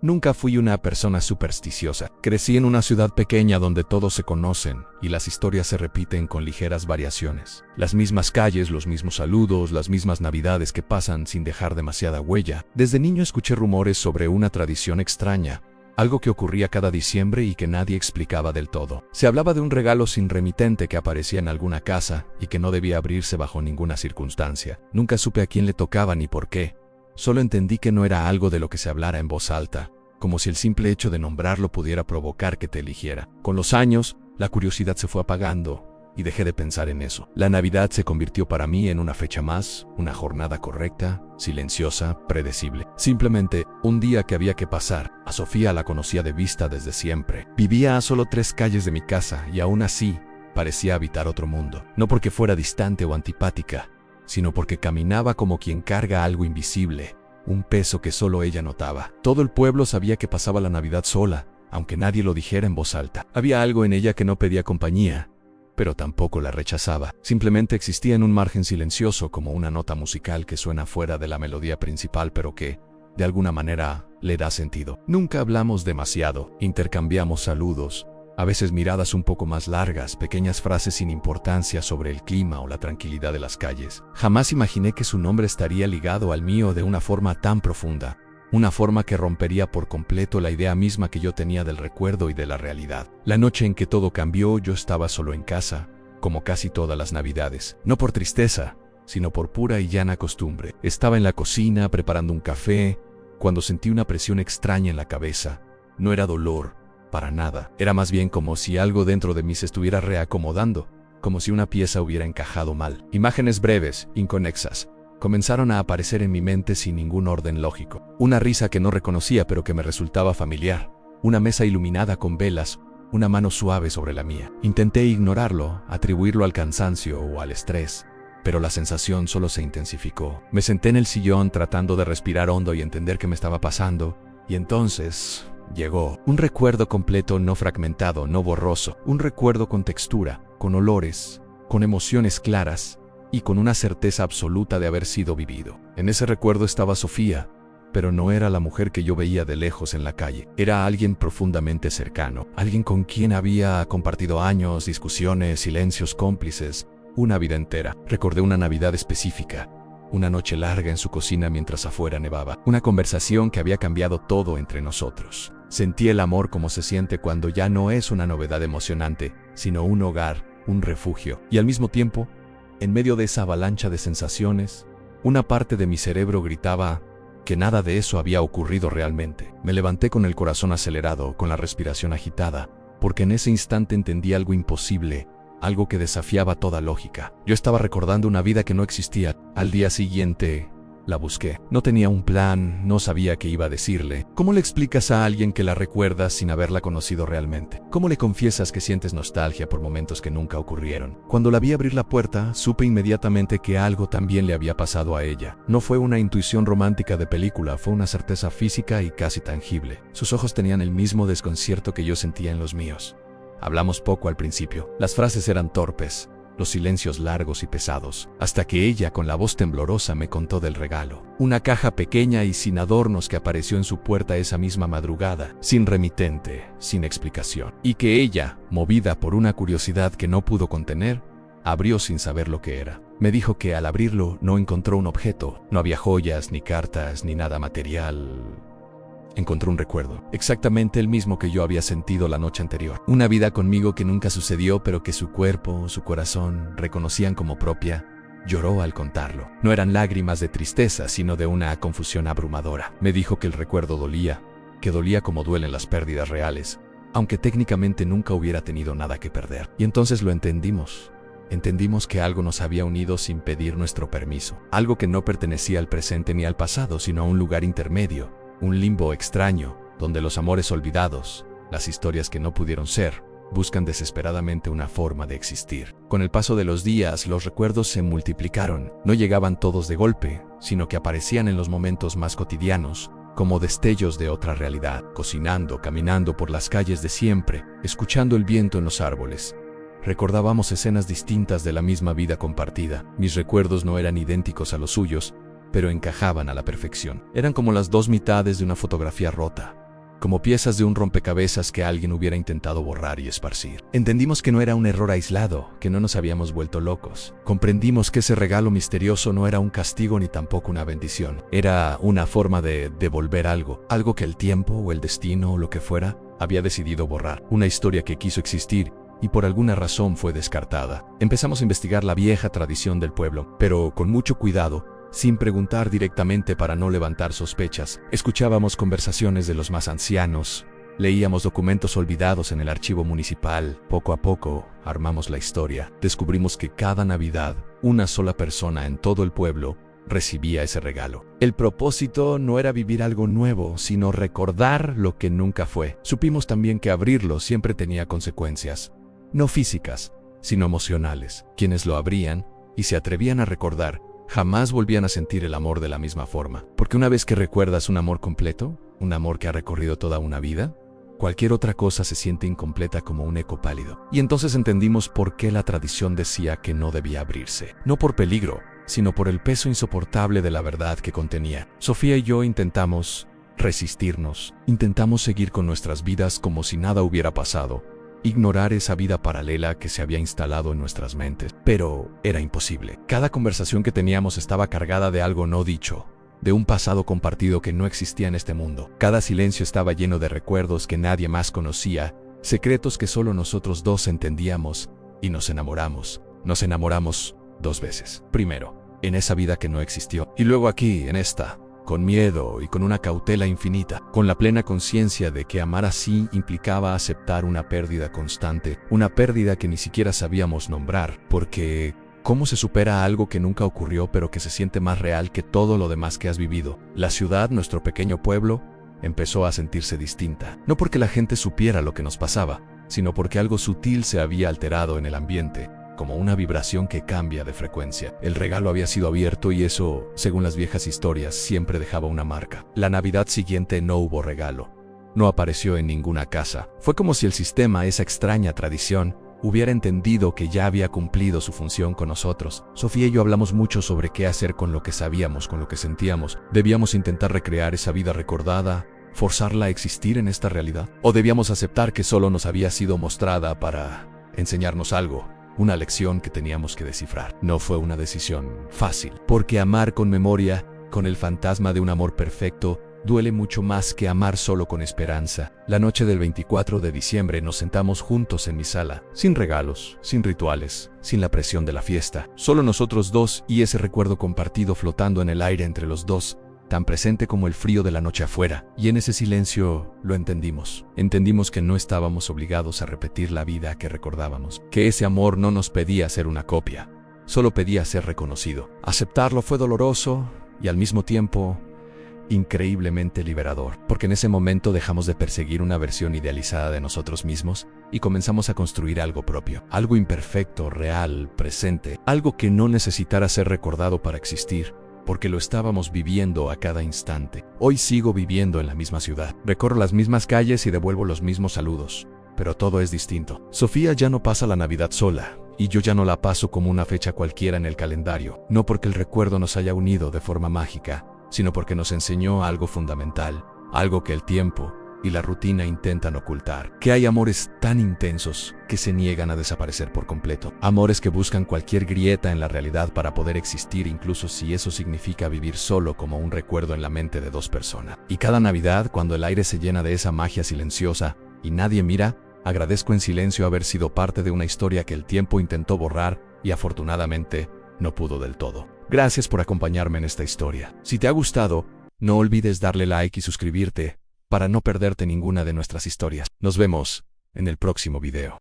Nunca fui una persona supersticiosa. Crecí en una ciudad pequeña donde todos se conocen y las historias se repiten con ligeras variaciones. Las mismas calles, los mismos saludos, las mismas navidades que pasan sin dejar demasiada huella. Desde niño escuché rumores sobre una tradición extraña, algo que ocurría cada diciembre y que nadie explicaba del todo. Se hablaba de un regalo sin remitente que aparecía en alguna casa y que no debía abrirse bajo ninguna circunstancia. Nunca supe a quién le tocaba ni por qué. Solo entendí que no era algo de lo que se hablara en voz alta, como si el simple hecho de nombrarlo pudiera provocar que te eligiera. Con los años, la curiosidad se fue apagando y dejé de pensar en eso. La Navidad se convirtió para mí en una fecha más, una jornada correcta, silenciosa, predecible. Simplemente un día que había que pasar. A Sofía la conocía de vista desde siempre. Vivía a solo 3 calles de mi casa y aún así parecía habitar otro mundo. No porque fuera distante o antipática, sino porque caminaba como quien carga algo invisible, un peso que solo ella notaba. Todo el pueblo sabía que pasaba la Navidad sola, aunque nadie lo dijera en voz alta. Había algo en ella que no pedía compañía, pero tampoco la rechazaba. Simplemente existía en un margen silencioso, como una nota musical que suena fuera de la melodía principal, pero que, de alguna manera, le da sentido. Nunca hablamos demasiado, intercambiamos saludos, a veces miradas un poco más largas, pequeñas frases sin importancia sobre el clima o la tranquilidad de las calles. Jamás imaginé que su nombre estaría ligado al mío de una forma tan profunda, una forma que rompería por completo la idea misma que yo tenía del recuerdo y de la realidad. La noche en que todo cambió, yo estaba solo en casa, como casi todas las Navidades. No por tristeza, sino por pura y llana costumbre. Estaba en la cocina preparando un café, cuando sentí una presión extraña en la cabeza. No era dolor, para nada. Era más bien como si algo dentro de mí se estuviera reacomodando, como si una pieza hubiera encajado mal. Imágenes breves, inconexas, comenzaron a aparecer en mi mente sin ningún orden lógico. Una risa que no reconocía pero que me resultaba familiar. Una mesa iluminada con velas, una mano suave sobre la mía. Intenté ignorarlo, atribuirlo al cansancio o al estrés, pero la sensación solo se intensificó. Me senté en el sillón tratando de respirar hondo y entender qué me estaba pasando, y entonces llegó un recuerdo completo, no fragmentado, no borroso. Un recuerdo con textura, con olores, con emociones claras y con una certeza absoluta de haber sido vivido. En ese recuerdo estaba Sofía, pero no era la mujer que yo veía de lejos en la calle. Era alguien profundamente cercano, alguien con quien había compartido años, discusiones, silencios cómplices, una vida entera. Recordé una Navidad específica, una noche larga en su cocina mientras afuera nevaba, una conversación que había cambiado todo entre nosotros. Sentí el amor como se siente cuando ya no es una novedad emocionante, sino un hogar, un refugio. Y al mismo tiempo, en medio de esa avalancha de sensaciones, una parte de mi cerebro gritaba que nada de eso había ocurrido realmente. Me levanté con el corazón acelerado, con la respiración agitada, porque en ese instante entendí algo imposible, algo que desafiaba toda lógica. Yo estaba recordando una vida que no existía. Al día siguiente, la busqué. No tenía un plan, no sabía qué iba a decirle. ¿Cómo le explicas a alguien que la recuerdas sin haberla conocido realmente? ¿Cómo le confiesas que sientes nostalgia por momentos que nunca ocurrieron? Cuando la vi abrir la puerta, supe inmediatamente que algo también le había pasado a ella. No fue una intuición romántica de película, fue una certeza física y casi tangible. Sus ojos tenían el mismo desconcierto que yo sentía en los míos. Hablamos poco al principio. Las frases eran torpes, los silencios largos y pesados, hasta que ella, con la voz temblorosa, me contó del regalo. Una caja pequeña y sin adornos que apareció en su puerta esa misma madrugada, sin remitente, sin explicación. Y que ella, movida por una curiosidad que no pudo contener, abrió sin saber lo que era. Me dijo que al abrirlo no encontró un objeto, no había joyas, ni cartas, ni nada material. Encontró un recuerdo, exactamente el mismo que yo había sentido la noche anterior. Una vida conmigo que nunca sucedió, pero que su cuerpo, su corazón reconocían como propia. Lloró al contarlo. No eran lágrimas de tristeza, sino de una confusión abrumadora. Me dijo que el recuerdo dolía, que dolía como duelen las pérdidas reales, aunque técnicamente nunca hubiera tenido nada que perder. Y entonces lo entendimos. Entendimos que algo nos había unido sin pedir nuestro permiso. Algo que no pertenecía al presente ni al pasado, sino a un lugar intermedio. Un limbo extraño, donde los amores olvidados, las historias que no pudieron ser, buscan desesperadamente una forma de existir. Con el paso de los días, los recuerdos se multiplicaron. No llegaban todos de golpe, sino que aparecían en los momentos más cotidianos, como destellos de otra realidad. Cocinando, caminando por las calles de siempre, escuchando el viento en los árboles. Recordábamos escenas distintas de la misma vida compartida. Mis recuerdos no eran idénticos a los suyos, pero encajaban a la perfección. Eran como las dos mitades de una fotografía rota, como piezas de un rompecabezas que alguien hubiera intentado borrar y esparcir. Entendimos que no era un error aislado, que no nos habíamos vuelto locos. Comprendimos que ese regalo misterioso no era un castigo ni tampoco una bendición. Era una forma de devolver algo, algo que el tiempo o el destino o lo que fuera había decidido borrar. Una historia que quiso existir y por alguna razón fue descartada. Empezamos a investigar la vieja tradición del pueblo, pero con mucho cuidado, sin preguntar directamente para no levantar sospechas. Escuchábamos conversaciones de los más ancianos, leíamos documentos olvidados en el archivo municipal. Poco a poco, armamos la historia. Descubrimos que cada Navidad, una sola persona en todo el pueblo recibía ese regalo. El propósito no era vivir algo nuevo, sino recordar lo que nunca fue. Supimos también que abrirlo siempre tenía consecuencias, no físicas, sino emocionales. Quienes lo abrían y se atrevían a recordar, jamás volvían a sentir el amor de la misma forma. Porque una vez que recuerdas un amor completo, un amor que ha recorrido toda una vida, cualquier otra cosa se siente incompleta como un eco pálido. Y entonces entendimos por qué la tradición decía que no debía abrirse. No por peligro, sino por el peso insoportable de la verdad que contenía. Sofía y yo intentamos resistirnos, intentamos seguir con nuestras vidas como si nada hubiera pasado, ignorar esa vida paralela que se había instalado en nuestras mentes. Pero era imposible. Cada conversación que teníamos estaba cargada de algo no dicho, de un pasado compartido que no existía en este mundo. Cada silencio estaba lleno de recuerdos que nadie más conocía, secretos que solo nosotros dos entendíamos, y nos enamoramos. Nos enamoramos 2 veces. Primero, en esa vida que no existió, y luego aquí, en esta, con miedo y con una cautela infinita, con la plena conciencia de que amar así implicaba aceptar una pérdida constante, una pérdida que ni siquiera sabíamos nombrar, porque ¿cómo se supera algo que nunca ocurrió pero que se siente más real que todo lo demás que has vivido? La ciudad, nuestro pequeño pueblo, empezó a sentirse distinta, no porque la gente supiera lo que nos pasaba, sino porque algo sutil se había alterado en el ambiente, como una vibración que cambia de frecuencia. El regalo había sido abierto y eso, según las viejas historias, siempre dejaba una marca. La Navidad siguiente no hubo regalo. No apareció en ninguna casa. Fue como si el sistema, esa extraña tradición, hubiera entendido que ya había cumplido su función con nosotros. Sofía y yo hablamos mucho sobre qué hacer con lo que sabíamos, con lo que sentíamos. ¿Debíamos intentar recrear esa vida recordada, forzarla a existir en esta realidad? ¿O debíamos aceptar que solo nos había sido mostrada para enseñarnos algo? Una lección que teníamos que descifrar. No fue una decisión fácil, porque amar con memoria, con el fantasma de un amor perfecto, duele mucho más que amar solo con esperanza. La noche del 24 de diciembre nos sentamos juntos en mi sala, sin regalos, sin rituales, sin la presión de la fiesta. Solo nosotros dos y ese recuerdo compartido flotando en el aire entre los dos, tan presente como el frío de la noche afuera. Y en ese silencio lo entendimos. Entendimos que no estábamos obligados a repetir la vida que recordábamos, que ese amor no nos pedía ser una copia, solo pedía ser reconocido. Aceptarlo fue doloroso y al mismo tiempo increíblemente liberador, porque en ese momento dejamos de perseguir una versión idealizada de nosotros mismos y comenzamos a construir algo propio, algo imperfecto, real, presente, algo que no necesitara ser recordado para existir, porque lo estábamos viviendo a cada instante. Hoy sigo viviendo en la misma ciudad, recorro las mismas calles y devuelvo los mismos saludos, pero todo es distinto. Sofía ya no pasa la Navidad sola, y yo ya no la paso como una fecha cualquiera en el calendario, no porque el recuerdo nos haya unido de forma mágica, sino porque nos enseñó algo fundamental, algo que el tiempo y la rutina intentan ocultar, que hay amores tan intensos que se niegan a desaparecer por completo, amores que buscan cualquier grieta en la realidad para poder existir, incluso si eso significa vivir solo como un recuerdo en la mente de 2 personas. Y cada Navidad, cuando el aire se llena de esa magia silenciosa y nadie mira, agradezco en silencio haber sido parte de una historia que el tiempo intentó borrar y afortunadamente no pudo del todo. Gracias por acompañarme en esta historia. Si te ha gustado, no olvides darle like y suscribirte para no perderte ninguna de nuestras historias. Nos vemos en el próximo video.